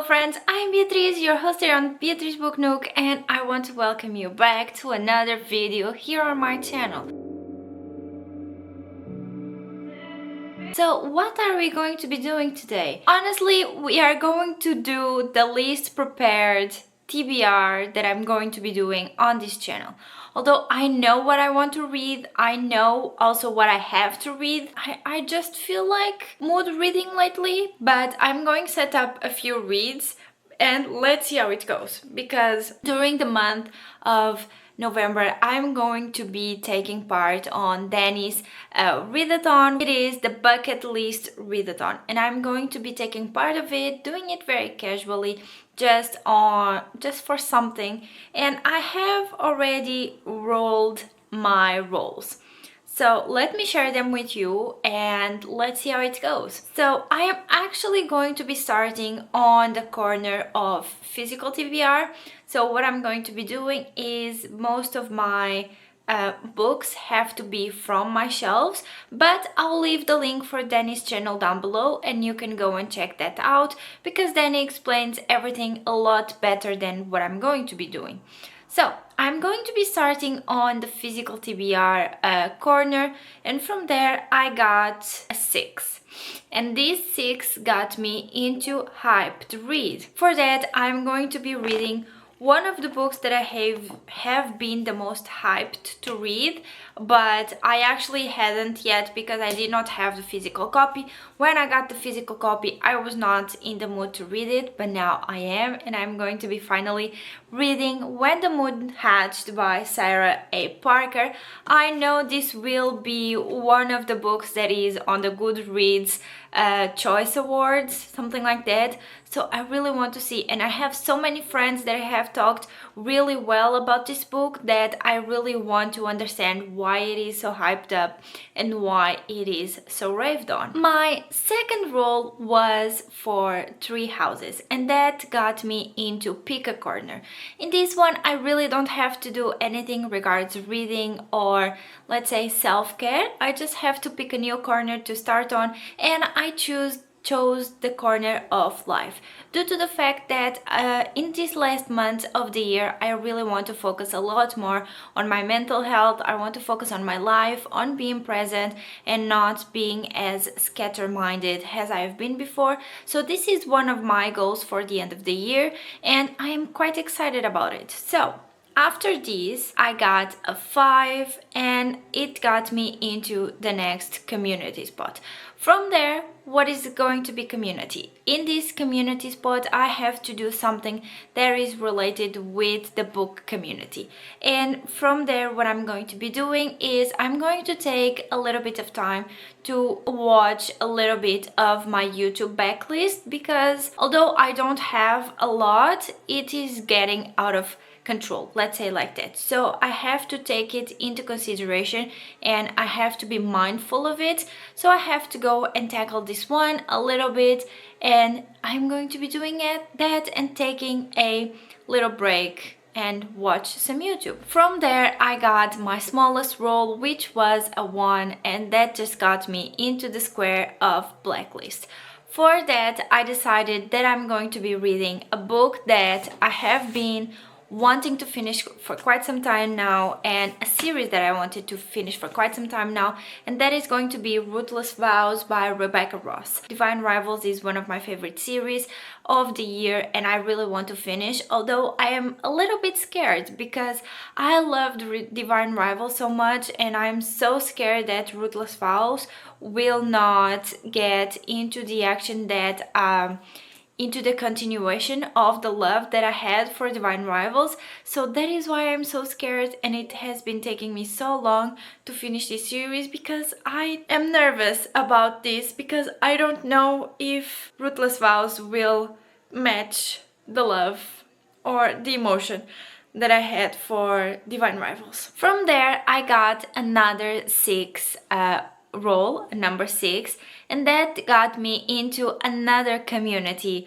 friends, I'm Beatriz, your host here on Beatriz Book Nook, and I want to welcome you back to another video here on my channel. So what are we going to be doing today? Honestly, we are going to do the least prepared TBR that I'm going to be doing on this channel. Although I know what I want to read, I know also what I have to read. I just feel like mood reading lately, but I'm going to set up a few reads and let's see how it goes. Because during the month of November, I'm going to be taking part on Danny's readathon. It is the Bucket List readathon, and I'm going to be taking part of it, doing it very casually, just for something. And I have already rolled my rolls. So let me share them with you and let's see how it goes. So I am actually going to be starting on the corner of physical TBR. So what I'm going to be doing is most of my books have to be from my shelves, but I'll leave the link for Danny's channel down below and you can go and check that out because Danny explains everything a lot better than what I'm going to be doing. So I'm going to be starting on the physical TBR corner, and from there I got a 6. And this 6 got me into hype to read. For that, I'm going to be reading one of the books that I have been the most hyped to read, but I actually hadn't yet because I did not have the physical copy. When I got the physical copy, I was not in the mood to read it, but now I am, and I'm going to be finally reading When the Moon Hatched by Sarah A. Parker. I know this will be one of the books that is on the Goodreads Choice Awards, something like that. So I really want to see, and I have so many friends that have talked really well about this book that I really want to understand why it is so hyped up and why it is so raved on. My second roll was for Three Houses, and that got me into Pick a Corner. In this one, I really don't have to do anything regards reading or, let's say, self-care. I just have to pick a new corner to start on, and I chose the corner of life due to the fact that in this last month of the year I really want to focus a lot more on my mental health. I want to focus on my life, on being present and not being as scatter-minded as I've been before. So this is one of my goals for the end of the year and I am quite excited about it. So after this, I got a 5 and it got me into the next community spot. From there, what is going to be community? In this community spot, I have to do something that is related with the book community. And from there, what I'm going to be doing is I'm going to take a little bit of time to watch a little bit of my YouTube backlist because although I don't have a lot, it is getting out of control, let's say like that. So I have to take it into consideration and I have to be mindful of it. So I have to go and tackle this one a little bit and I'm going to be doing that and taking a little break and watch some YouTube. From there I got my smallest roll, which was a 1, and that just got me into the square of Blacklist. For that I decided that I'm going to be reading a book that I have been wanting to finish for quite some time now, and a series that I wanted to finish for quite some time now, and that is going to be Ruthless Vows by Rebecca Ross. Divine Rivals is one of my favorite series of the year and I really want to finish, although I am a little bit scared because I loved Divine Rivals so much and I'm so scared that Ruthless Vows will not get into the action that into the continuation of the love that I had for Divine Rivals. So that is why I'm so scared and it has been taking me so long to finish this series because I am nervous about this because I don't know if Ruthless Vows will match the love or the emotion that I had for Divine Rivals. From there I got another 6 roll, number 6, and that got me into another community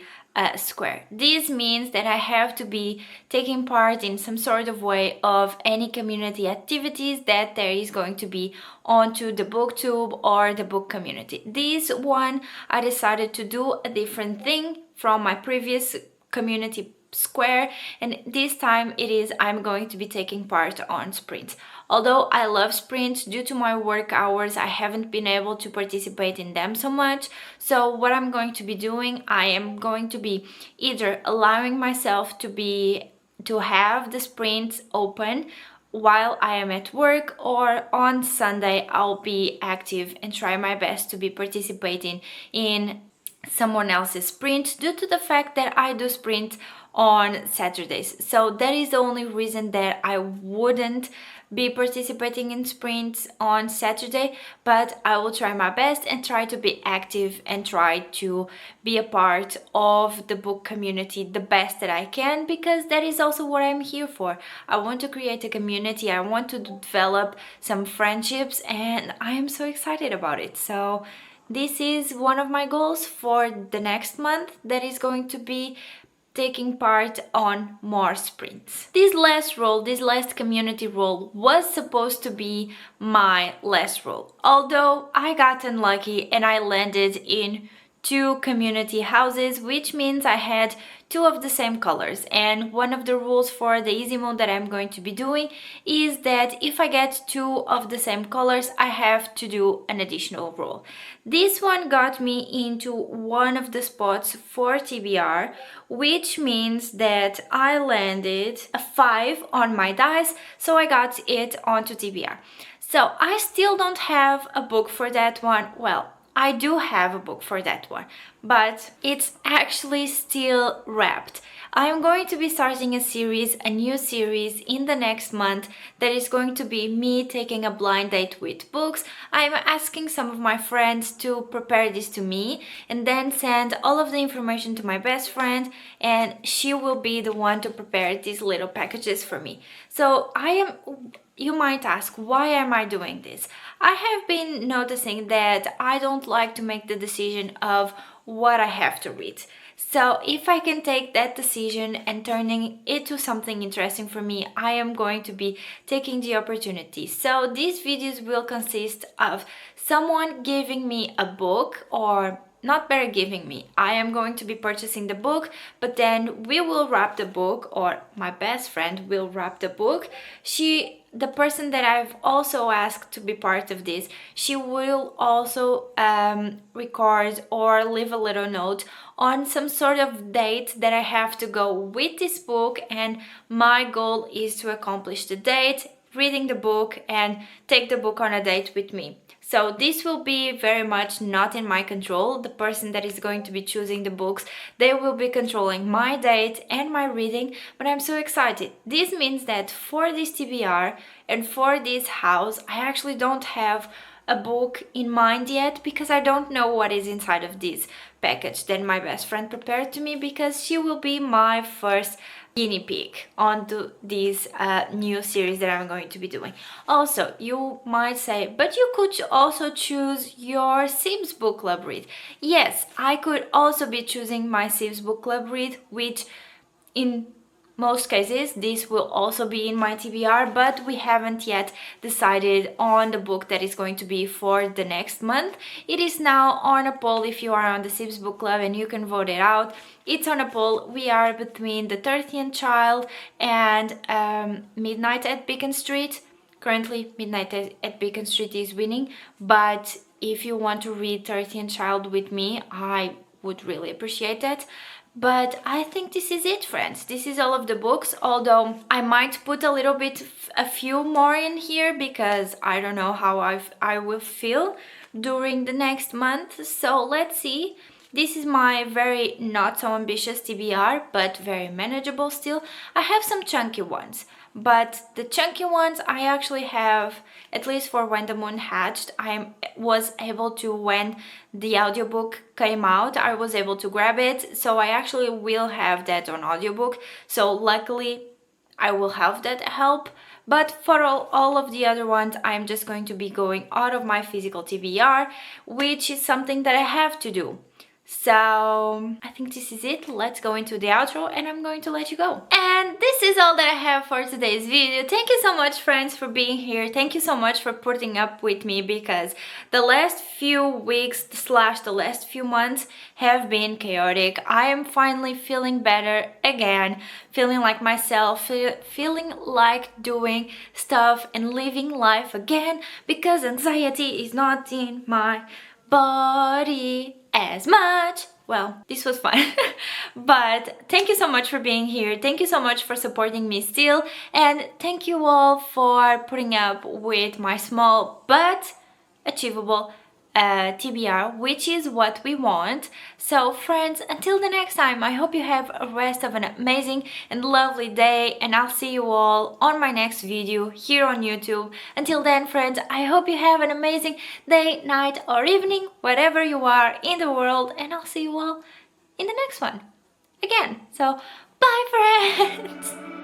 square. This means that I have to be taking part in some sort of way of any community activities that there is going to be onto the booktube or the book community. This one I decided to do a different thing from my previous community square, and this time I'm going to be taking part on sprints. Although I love sprints, due to my work hours I haven't been able to participate in them so much. So what I'm going to be doing, I am going to be either allowing myself to have the sprints open while I am at work, or on Sunday I'll be active and try my best to be participating in someone else's sprint, due to the fact that I do sprint on Saturdays. So that is the only reason that I wouldn't be participating in sprints on Saturday, but I will try my best and try to be active and try to be a part of the book community the best that I can, because that is also what I'm here for. I want to create a community, I want to develop some friendships, and I am so excited about it. So this is one of my goals for the next month, that is going to be taking part on more sprints. This last community role was supposed to be my last role. Although I got unlucky and I landed in 2 community houses, which means I had 2 of the same colors. And one of the rules for the easy mode that I'm going to be doing is that if I get 2 of the same colors, I have to do an additional role. This one got me into one of the spots for TBR, which means that I landed a 5 on my dice, so I got it onto TBR. So I still don't have a book for that one. Well, I do have a book for that one, but it's actually still wrapped. I'm going to be starting a new series in the next month that is going to be me taking a blind date with books. I'm asking some of my friends to prepare this to me and then send all of the information to my best friend, and she will be the one to prepare these little packages for me. So you might ask, why am I doing this? I have been noticing that I don't like to make the decision of what I have to read. So if I can take that decision and turning it to something interesting for me, I am going to be taking the opportunity. So these videos will consist of someone giving me a book, or not better giving me. I am going to be purchasing the book, but then we will wrap the book, or my best friend will wrap the book. The person that I've also asked to be part of this, she will also record or leave a little note on some sort of date that I have to go with this book, and my goal is to accomplish the date, reading the book, and take the book on a date with me. So this will be very much not in my control. The person that is going to be choosing the books, they will be controlling my date and my reading, but I'm so excited. This means that for this TBR and for this house, I actually don't have a book in mind yet, because I don't know what is inside of this package that my best friend prepared to me, because she will be my first guinea pig onto this new series that I'm going to be doing. Also, you might say, but you could also choose your Sims book club read. Yes, I could also be choosing my Sims book club read, which in most cases this will also be in my TBR, but we haven't yet decided on the book that is going to be for the next month. It is now on a poll. If you are on the Sims book club, and you can vote it out, it's on a poll. We are between The 13th Child and Midnight at Beacon Street. Currently Midnight at Beacon Street is winning, but if you want to read 13th Child with me, I would really appreciate that. But I think this is it, friends. This is all of the books, although I might put a few more in here, because I don't know how I will feel during the next month. So let's see. This is my very not so ambitious TBR, but very manageable still. I have some chunky ones, but the chunky ones I actually have, at least for When the Moon Hatched, I was able to, when the audiobook came out, I was able to grab it, so I actually will have that on audiobook. So luckily I will have that help. But for all of the other ones, I'm just going to be going out of my physical TBR, which is something that I have to do. So I think this is it. Let's go into the outro and I'm going to let you go. And this is all that I have for today's video. Thank you so much, friends, for being here. Thank you so much for putting up with me, because the last few weeks slash the last few months have been chaotic. I am finally feeling better again, feeling like myself, feeling like doing stuff and living life again, because anxiety is not in my body as much. Well, this was fun. But thank you so much for being here. Thank you so much for supporting me still. And thank you all for putting up with my small but achievable TBR, which is what we want. So friends, until the next time, I hope you have a rest of an amazing and lovely day, and I'll see you all on my next video here on YouTube. Until then, friends, I hope you have an amazing day, night or evening, wherever you are in the world, and I'll see you all in the next one again. So bye, friends.